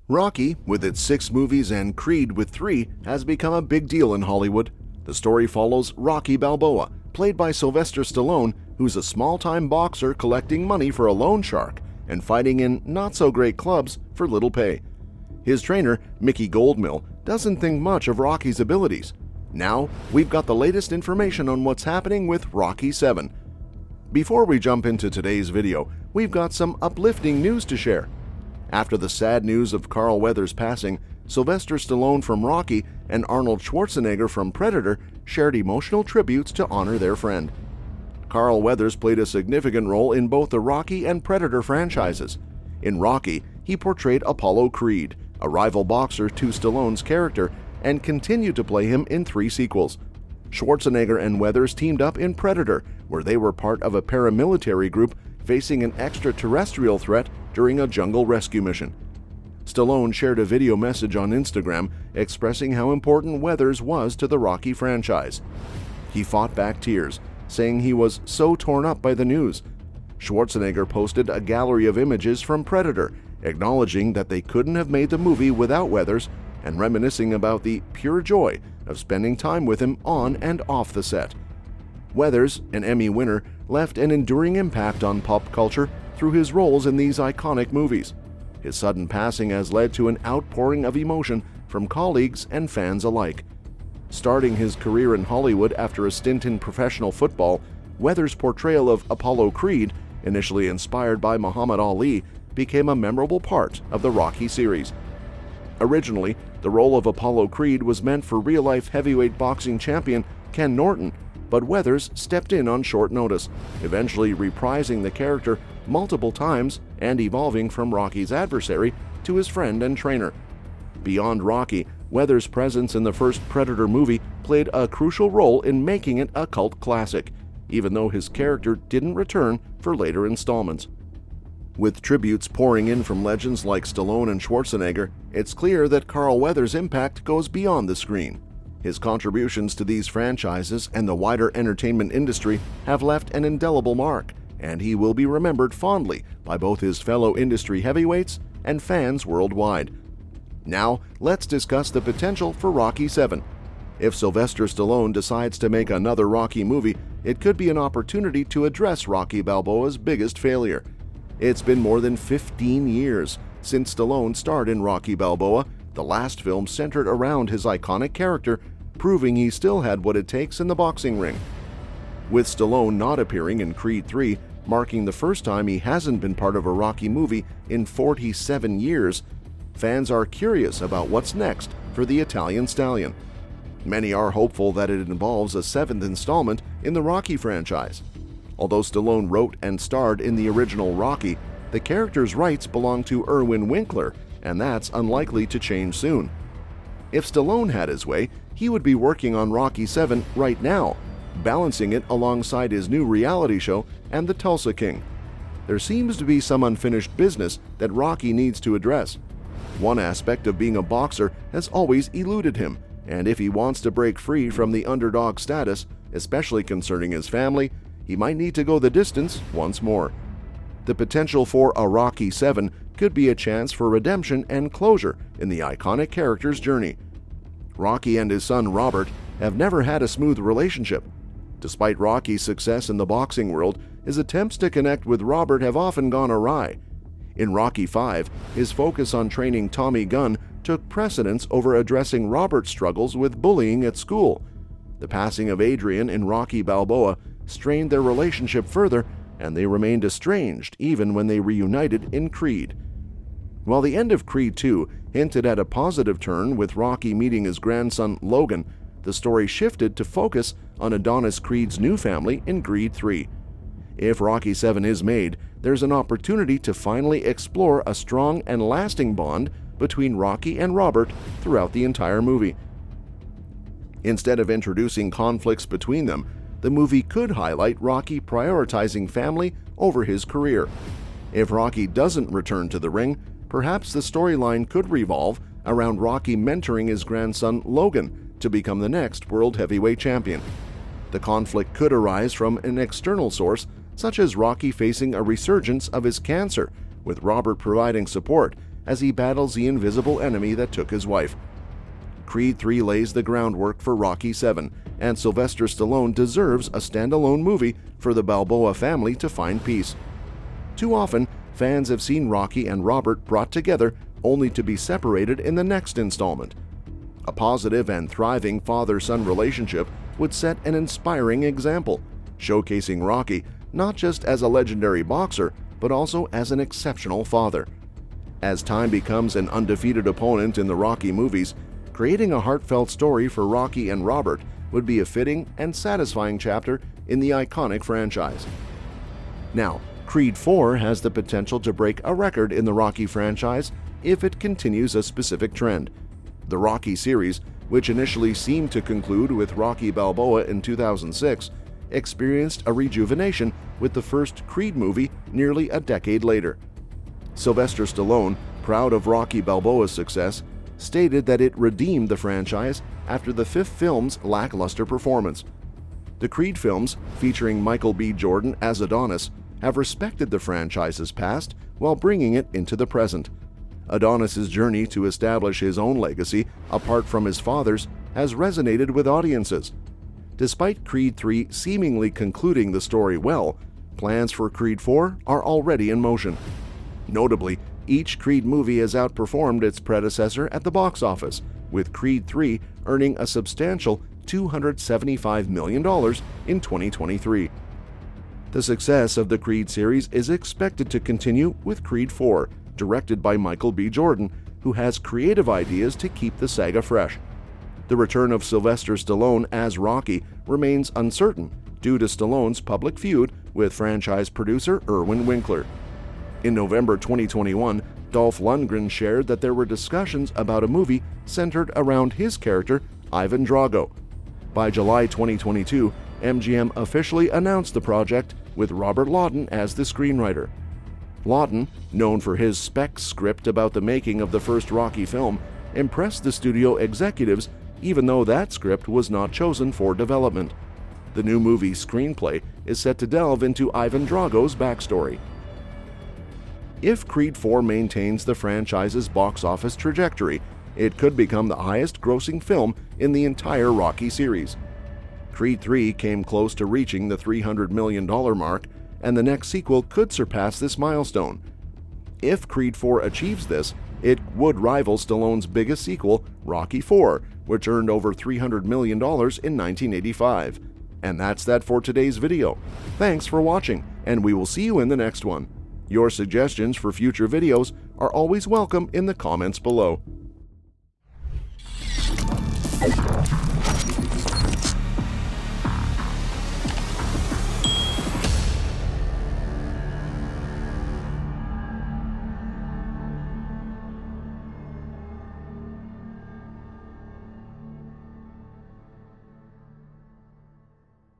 Rocky, with its 6 movies and Creed with 3, has become a big deal in Hollywood. The story follows Rocky Balboa, played by Sylvester Stallone, who's a small-time boxer collecting money for a loan shark and fighting in not-so-great clubs for little pay. His trainer, Mickey Goldmill, doesn't think much of Rocky's abilities. Now, we've got the latest information on what's happening with Rocky 7. Before we jump into today's video, we've got some uplifting news to share. After the sad news of Carl Weathers' passing, Sylvester Stallone from Rocky and Arnold Schwarzenegger from Predator shared emotional tributes to honor their friend. Carl Weathers played a significant role in both the Rocky and Predator franchises. In Rocky, he portrayed Apollo Creed, a rival boxer to Stallone's character, and continued to play him in 3 sequels. Schwarzenegger and Weathers teamed up in Predator, where they were part of a paramilitary group facing an extraterrestrial threat during a jungle rescue mission. Stallone shared a video message on Instagram expressing how important Weathers was to the Rocky franchise. He fought back tears, saying he was so torn up by the news. Schwarzenegger posted a gallery of images from Predator, acknowledging that they couldn't have made the movie without Weathers and reminiscing about the pure joy of spending time with him on and off the set. Weathers, an Emmy winner, left an enduring impact on pop culture through his roles in these iconic movies. His sudden passing has led to an outpouring of emotion from colleagues and fans alike. Starting his career in Hollywood after a stint in professional football, Weathers' portrayal of Apollo Creed, initially inspired by Muhammad Ali, became a memorable part of the Rocky series. Originally, the role of Apollo Creed was meant for real-life heavyweight boxing champion Ken Norton, but Weathers stepped in on short notice, eventually reprising the character multiple times and evolving from Rocky's adversary to his friend and trainer. Beyond Rocky, Weathers' presence in the first Predator movie played a crucial role in making it a cult classic, even though his character didn't return for later installments. With tributes pouring in from legends like Stallone and Schwarzenegger, it's clear that Carl Weathers' impact goes beyond the screen. His contributions to these franchises and the wider entertainment industry have left an indelible mark, and he will be remembered fondly by both his fellow industry heavyweights and fans worldwide. Now, let's discuss the potential for Rocky 7. If Sylvester Stallone decides to make another Rocky movie, it could be an opportunity to address Rocky Balboa's biggest failure. It's been more than 15 years since Stallone starred in Rocky Balboa, the last film centered around his iconic character, proving he still had what it takes in the boxing ring. With Stallone not appearing in Creed 3, marking the first time he hasn't been part of a Rocky movie in 47 years, fans are curious about what's next for the Italian stallion. Many are hopeful that it involves a 7th installment in the Rocky franchise. Although Stallone wrote and starred in the original Rocky, the character's rights belong to Irwin Winkler, and that's unlikely to change soon. If Stallone had his way, he would be working on Rocky 7 right now, balancing it alongside his new reality show and The Tulsa King. There seems to be some unfinished business that Rocky needs to address. One aspect of being a boxer has always eluded him, and if he wants to break free from the underdog status, especially concerning his family, he might need to go the distance once more. The potential for a Rocky 7 could be a chance for redemption and closure in the iconic character's journey. Rocky and his son Robert have never had a smooth relationship. Despite Rocky's success in the boxing world, his attempts to connect with Robert have often gone awry. In Rocky 5, his focus on training Tommy Gunn took precedence over addressing Robert's struggles with bullying at school. The passing of Adrian in Rocky Balboa strained their relationship further, and they remained estranged even when they reunited in Creed. While the end of Creed 2 hinted at a positive turn with Rocky meeting his grandson Logan, the story shifted to focus on Adonis Creed's new family in Creed 3. If Rocky 7 is made, there's an opportunity to finally explore a strong and lasting bond between Rocky and Robert throughout the entire movie. Instead of introducing conflicts between them, the movie could highlight Rocky prioritizing family over his career. If Rocky doesn't return to the ring, perhaps the storyline could revolve around Rocky mentoring his grandson Logan to become the next World Heavyweight Champion. The conflict could arise from an external source, such as Rocky facing a resurgence of his cancer, with Robert providing support as he battles the invisible enemy that took his wife. Creed 3 lays the groundwork for Rocky 7, and Sylvester Stallone deserves a standalone movie for the Balboa family to find peace. Too often, fans have seen Rocky and Robert brought together only to be separated in the next installment. A positive and thriving father-son relationship would set an inspiring example, showcasing Rocky not just as a legendary boxer, but also as an exceptional father. As time becomes an undefeated opponent in the Rocky movies, creating a heartfelt story for Rocky and Robert would be a fitting and satisfying chapter in the iconic franchise. Now, Creed 4 has the potential to break a record in the Rocky franchise if it continues a specific trend. The Rocky series, which initially seemed to conclude with Rocky Balboa in 2006, experienced a rejuvenation with the first Creed movie nearly a decade later. Sylvester Stallone, proud of Rocky Balboa's success, stated that it redeemed the franchise after the fifth film's lackluster performance. The Creed films, featuring Michael B. Jordan as Adonis, have respected the franchise's past while bringing it into the present. Adonis's journey to establish his own legacy apart from his father's has resonated with audiences. Despite Creed 3 seemingly concluding the story well, plans for Creed 4 are already in motion. Notably, each Creed movie has outperformed its predecessor at the box office, with Creed 3 earning a substantial $275 million in 2023. The success of the Creed series is expected to continue with Creed 4, directed by Michael B. Jordan, who has creative ideas to keep the saga fresh. The return of Sylvester Stallone as Rocky remains uncertain due to Stallone's public feud with franchise producer Irwin Winkler. In November 2021, Dolph Lundgren shared that there were discussions about a movie centered around his character, Ivan Drago. By July 2022, MGM officially announced the project with Robert Lawton as the screenwriter. Lawton, known for his spec script about the making of the first Rocky film, impressed the studio executives even though that script was not chosen for development. The new movie's screenplay is set to delve into Ivan Drago's backstory. If Creed 4 maintains the franchise's box office trajectory, it could become the highest-grossing film in the entire Rocky series. Creed 3 came close to reaching the $300 million mark, and the next sequel could surpass this milestone. If Creed 4 achieves this, it would rival Stallone's biggest sequel, Rocky 4, which earned over $300 million in 1985. And that's that for today's video. Thanks for watching, and we will see you in the next one. Your suggestions for future videos are always welcome in the comments below.